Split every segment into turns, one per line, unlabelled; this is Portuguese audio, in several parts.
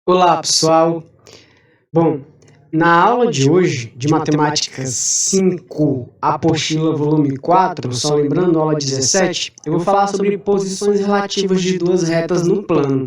Olá, pessoal. Bom, na aula de hoje, de Matemática 5, apostila volume 4, só lembrando, aula 17, eu vou falar sobre posições relativas de duas retas no plano.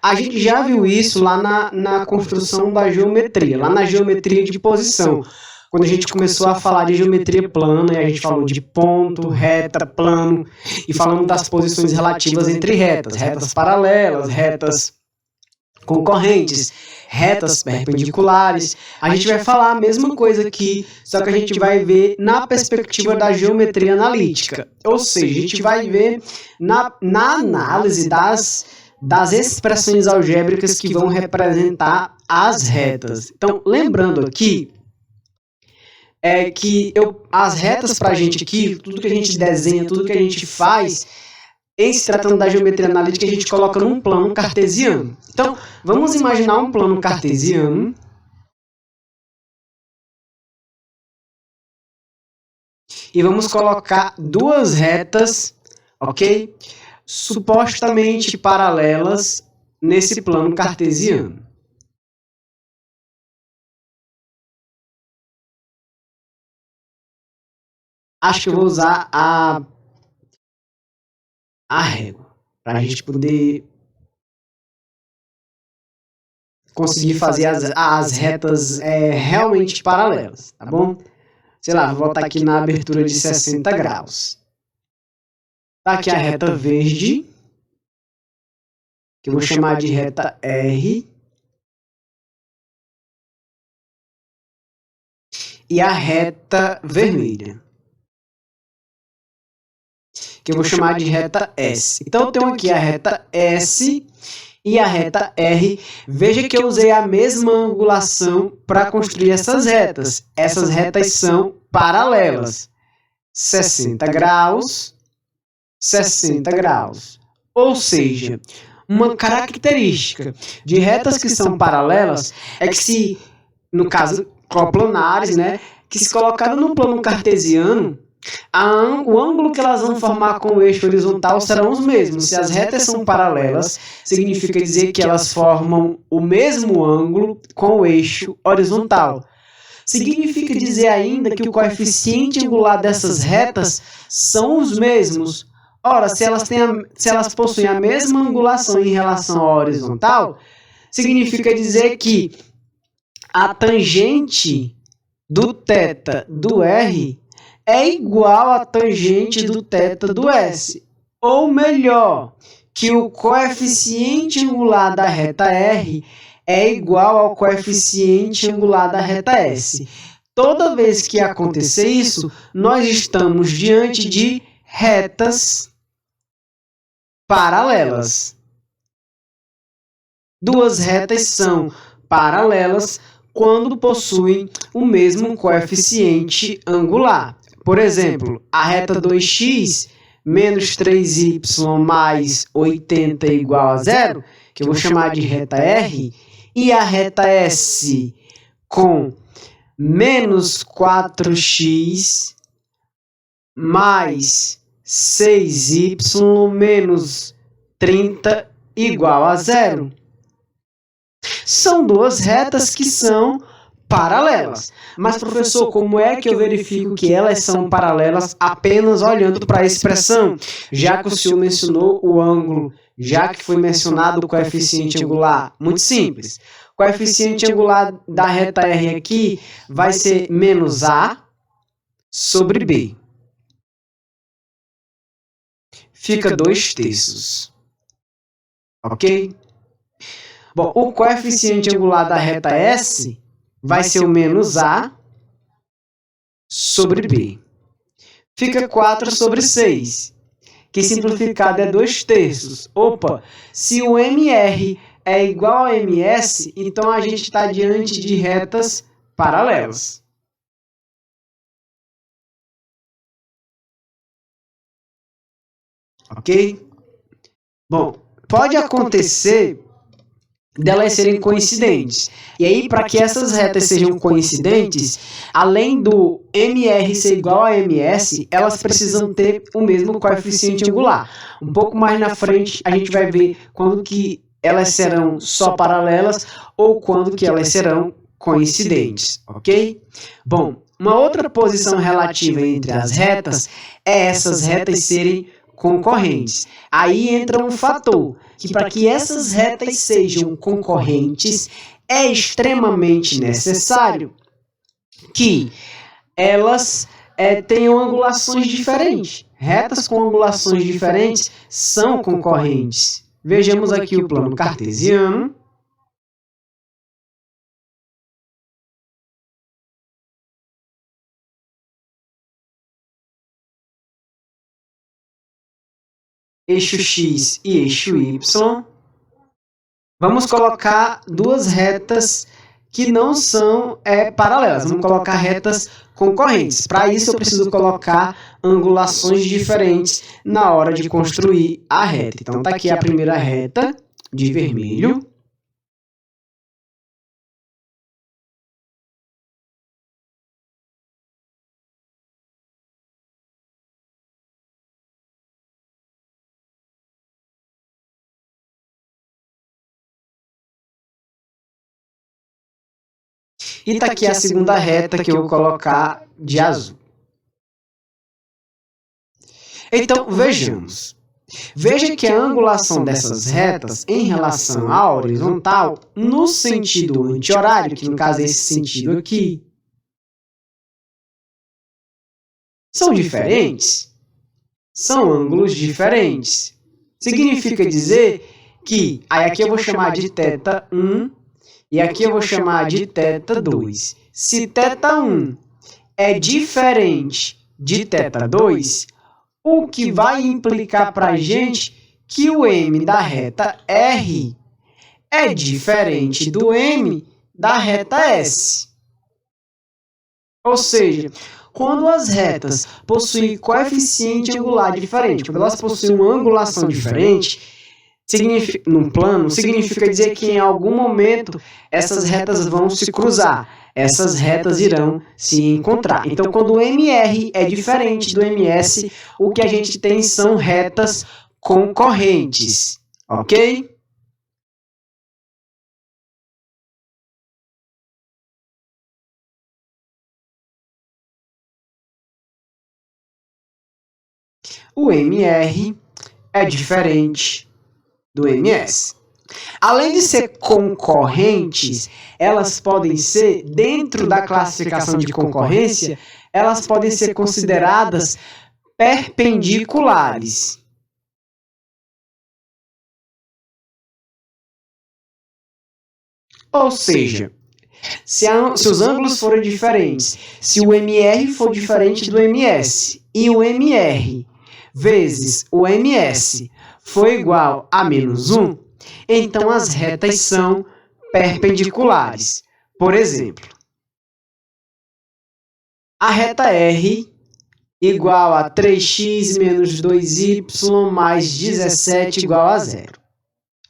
A gente já viu isso lá na construção da geometria, lá na geometria de posição, quando a gente começou a falar de geometria plana, e a gente falou de ponto, reta, plano, e falamos das posições relativas entre retas, retas paralelas, retas concorrentes, retas perpendiculares. A gente vai falar a mesma coisa aqui, só que a gente vai ver na perspectiva da geometria analítica. Ou seja, a gente vai ver na análise das expressões algébricas que vão representar as retas. Então, lembrando aqui, as retas para a gente aqui, tudo que a gente desenha, tudo que a gente faz, em se tratando da geometria analítica, a gente coloca num plano cartesiano. Então, vamos imaginar um plano cartesiano e vamos colocar duas retas, ok? Supostamente paralelas nesse plano cartesiano. Acho que eu vou usar a régua, para a gente poder conseguir fazer as retas realmente paralelas, tá bom? Sei lá, vou botar aqui na abertura de 60 graus. Tá aqui a reta verde, que eu vou chamar de reta R. E a reta vermelha, que eu vou chamar de reta S. Então, eu tenho aqui a reta S e a reta R. Veja que eu usei a mesma angulação para construir essas retas. Essas retas são paralelas. 60 graus, 60 graus. Ou seja, uma característica de retas que são paralelas é que se, no caso, coplanares, né, que se colocado no plano cartesiano, o ângulo que elas vão formar com o eixo horizontal serão os mesmos. Se as retas são paralelas, significa dizer que elas formam o mesmo ângulo com o eixo horizontal. Significa dizer ainda que o coeficiente angular dessas retas são os mesmos. Ora, se elas possuem a mesma angulação em relação ao horizontal, significa dizer que a tangente do θ do R é igual à tangente do θ do S. Ou melhor, que o coeficiente angular da reta R é igual ao coeficiente angular da reta S. Toda vez que acontecer isso, nós estamos diante de retas paralelas. Duas retas são paralelas quando possuem o mesmo coeficiente angular. Por exemplo, a reta 2x menos 3y mais 80 igual a zero, que eu vou chamar de reta R, e a reta S com menos 4x mais 6y menos 30 igual a zero. São duas retas que são paralelas. Mas, professor, como é que eu verifico que elas são paralelas apenas olhando para a expressão? Já que o senhor mencionou o ângulo, já que foi mencionado o coeficiente angular, muito simples. O coeficiente angular da reta R aqui vai ser menos A sobre B. Fica 2/3. Ok? Bom, o coeficiente angular da reta S vai ser o menos A sobre B. Fica 4/6, que simplificado é 2/3. Opa, se o MR é igual a MS, então a gente está diante de retas paralelas. Ok? Bom, pode acontecer delas serem coincidentes. E aí, para que essas retas sejam coincidentes, além do MR ser igual a MS, elas precisam ter o mesmo coeficiente angular. Um pouco mais na frente, a gente vai ver quando que elas serão só paralelas ou quando que elas serão coincidentes, ok? Bom, uma outra posição relativa entre as retas é essas retas serem concorrentes. Aí entra um fator, que para que essas retas sejam concorrentes, é extremamente necessário que elas tenham angulações diferentes. Retas com angulações diferentes são concorrentes. Vejamos aqui o plano cartesiano. Eixo X e eixo Y. Vamos colocar duas retas que não são paralelas. Vamos colocar retas concorrentes. Para isso, eu preciso colocar angulações diferentes na hora de construir a reta. Então, está aqui a primeira reta de vermelho. E está aqui a segunda reta que eu vou colocar de azul. Então, vejamos. Veja que a angulação dessas retas em relação à horizontal, no sentido anti-horário, que no caso é esse sentido aqui, são diferentes. São ângulos diferentes. Significa dizer que, aí aqui eu vou chamar de θ1, e aqui eu vou chamar de θ2. Se θ1 é diferente de θ2, o que vai implicar para a gente que o M da reta R é diferente do M da reta S. Ou seja, quando as retas possuem coeficiente angular diferente, quando elas possuem uma angulação diferente, num plano, significa dizer que em algum momento essas retas vão se cruzar, essas retas irão se encontrar. Então, quando o MR é diferente do MS, o que a gente tem são retas concorrentes, ok? O MR é diferente do MS. Além de ser concorrentes, elas podem ser, dentro da classificação de concorrência, elas podem ser consideradas perpendiculares. Ou seja, se os ângulos forem diferentes, se o MR for diferente do MS e o MR vezes o MS for igual a -1, então as retas são perpendiculares. Por exemplo, a reta R igual a 3x menos 2y mais 17 igual a 0.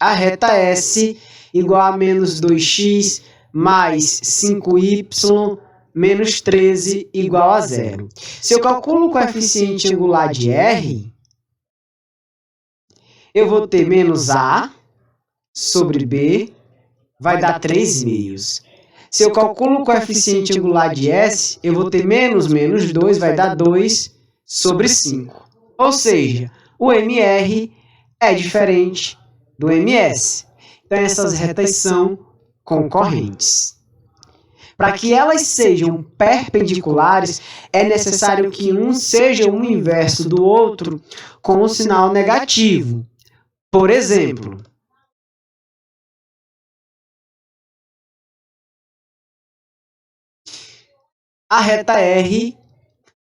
A reta S igual a menos 2x mais 5y menos 13 igual a 0. Se eu calculo o coeficiente angular de R, eu vou ter menos A sobre B, vai dar 3 meios. Se eu calculo o coeficiente angular de S, eu vou ter menos 2, vai dar 2 sobre 5. Ou seja, o MR é diferente do MS. Então, essas retas são concorrentes. Para que elas sejam perpendiculares, é necessário que um seja o inverso do outro com o sinal negativo. Por exemplo, a reta R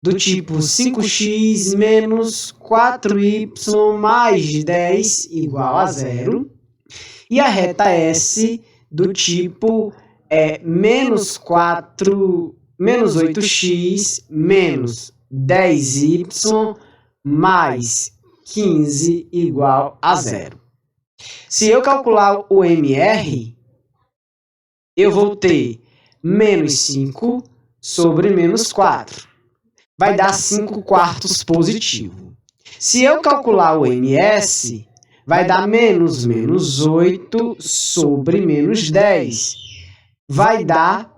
do tipo 5x menos 4y mais 10 igual a 0. E a reta S do tipo menos 8x menos 10y mais 15 igual a 0. Se eu calcular o MR, eu vou ter menos 5 sobre menos 4. Vai dar 5 quartos positivo. Se eu calcular o MS, vai dar menos 8 sobre menos 10. Vai dar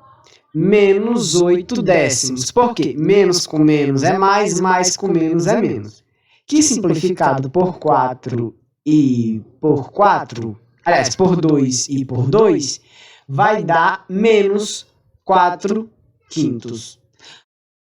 menos 8 décimos. Por quê? Menos com menos é mais com menos é menos. Que simplificado por 4 e por 4, aliás, por 2 e por 2, vai dar menos 4 quintos.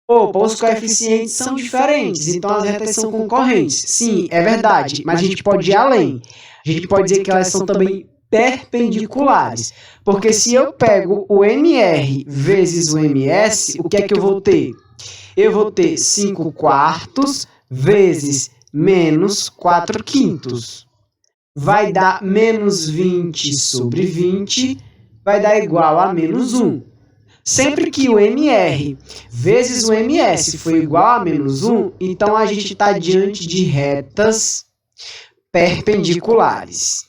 Opa, os coeficientes são diferentes, então as retas são concorrentes. Sim, é verdade, mas a gente pode ir além. A gente pode dizer que elas são também perpendiculares. Porque se eu pego o MR vezes o MS, o que é que eu vou ter? Eu vou ter 5 quartos vezes menos 4 quintos. Vai dar menos 20 sobre 20, vai dar igual a menos 1. Sempre que o MR vezes o MS for igual a menos 1, então a gente está diante de retas perpendiculares.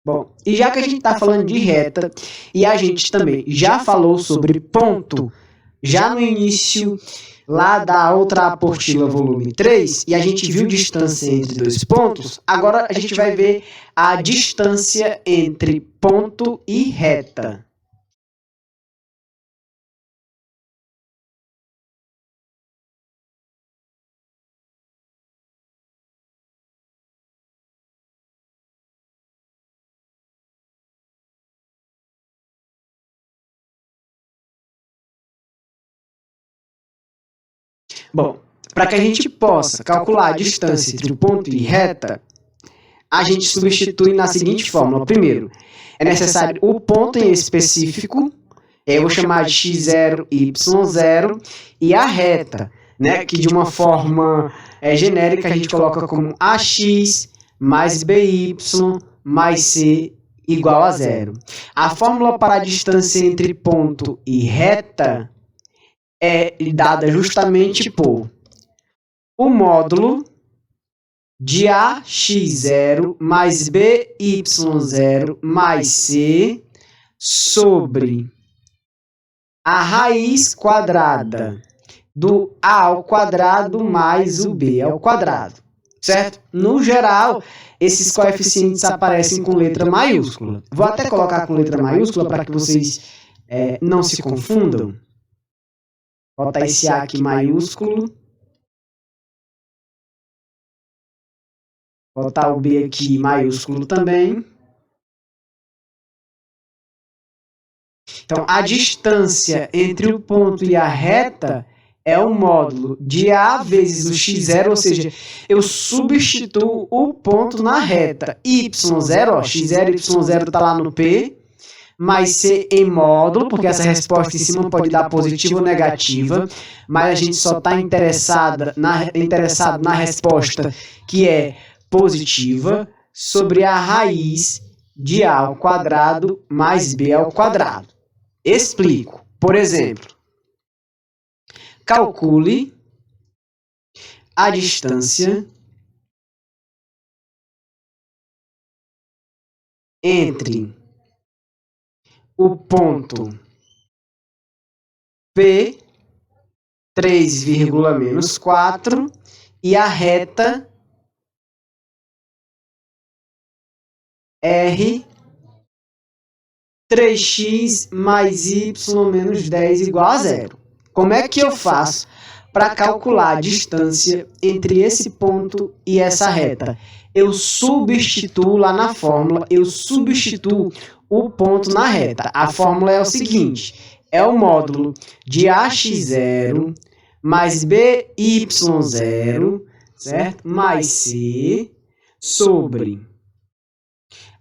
Bom, e já que a gente está falando de reta, e a gente também já falou sobre ponto, já no início lá da outra apostila volume 3, e a gente viu distância entre dois pontos, agora a gente vai ver a distância entre ponto e reta. Bom, para que a gente possa calcular a distância entre o ponto e reta, a gente substitui na seguinte fórmula. Primeiro, é necessário o ponto em específico, eu vou chamar de x0, y0, e a reta, né, que de uma forma genérica a gente coloca como ax mais by mais c igual a 0. A fórmula para a distância entre ponto e reta é dada justamente por o módulo de ax0 mais by0 mais c sobre a raiz quadrada do a ao quadrado mais o b ao quadrado, certo? No geral, esses coeficientes aparecem com letra maiúscula. Vou até colocar com letra maiúscula para que vocês não se confundam. Vou botar esse A aqui maiúsculo. Vou botar o B aqui maiúsculo também. Então, a distância entre o ponto e a reta é o módulo de A vezes o x0, ou seja, eu substituo o ponto na reta. Y0, ó, x0, y0 está lá no P, mais C em módulo, porque essa resposta em cima pode dar positiva ou negativa, mas a gente só está interessado na resposta que é positiva, sobre a raiz de A ao quadrado mais B ao quadrado. Explico. Por exemplo, calcule a distância entre o ponto P, 3,-4, e a reta R, 3x mais y menos 10 igual a 0. Como é que eu faço para calcular a distância entre esse ponto e essa reta? Eu substituo lá na fórmula, eu substituo o ponto na reta. A fórmula é o seguinte, é o módulo de ax0 mais by0, certo? Mais c sobre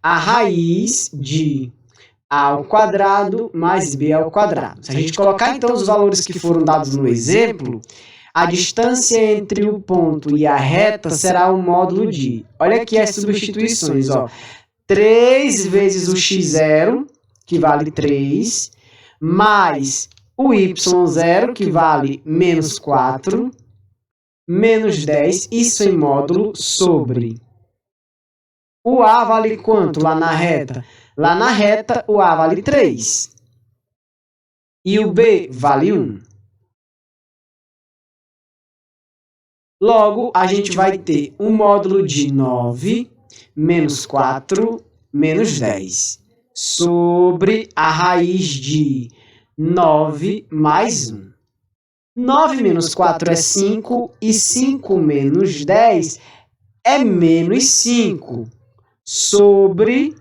a raiz de a ao quadrado mais b ao quadrado. Se a gente colocar, então, os valores que foram dados no exemplo, a distância entre o ponto e a reta será o módulo de... Olha aqui as substituições, ó. 3 vezes o x0, que vale 3, mais o y0, que vale menos 4, menos 10, isso em módulo, sobre... O A vale quanto lá na reta? Lá na reta, o A vale 3. E o B vale 1. Logo, a gente vai ter um módulo de 9 menos 4 menos 10 sobre a raiz de 9 mais 1. 9 menos 4 é 5 e 5 menos 10 é menos 5 sobre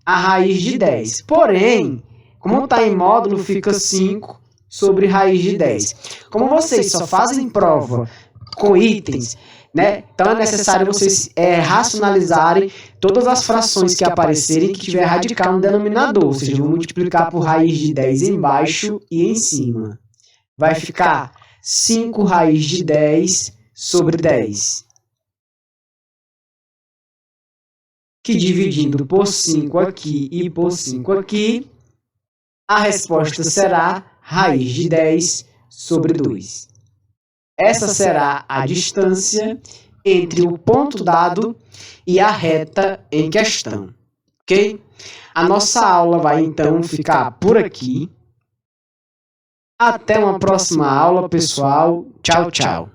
a raiz de 10. Porém, como está em módulo, fica 5 sobre raiz de 10. Como vocês só fazem prova com itens, né? Então é necessário vocês racionalizarem todas as frações que aparecerem que tiver radical no denominador, ou seja, eu vou multiplicar por raiz de 10 embaixo e em cima. Vai ficar 5 raiz de 10 sobre 10. Que dividindo por 5 aqui e por 5 aqui, a resposta será raiz de 10 sobre 2. Essa será a distância entre o ponto dado e a reta em questão, ok? A nossa aula vai então ficar por aqui. Até uma próxima aula, pessoal. Tchau, tchau.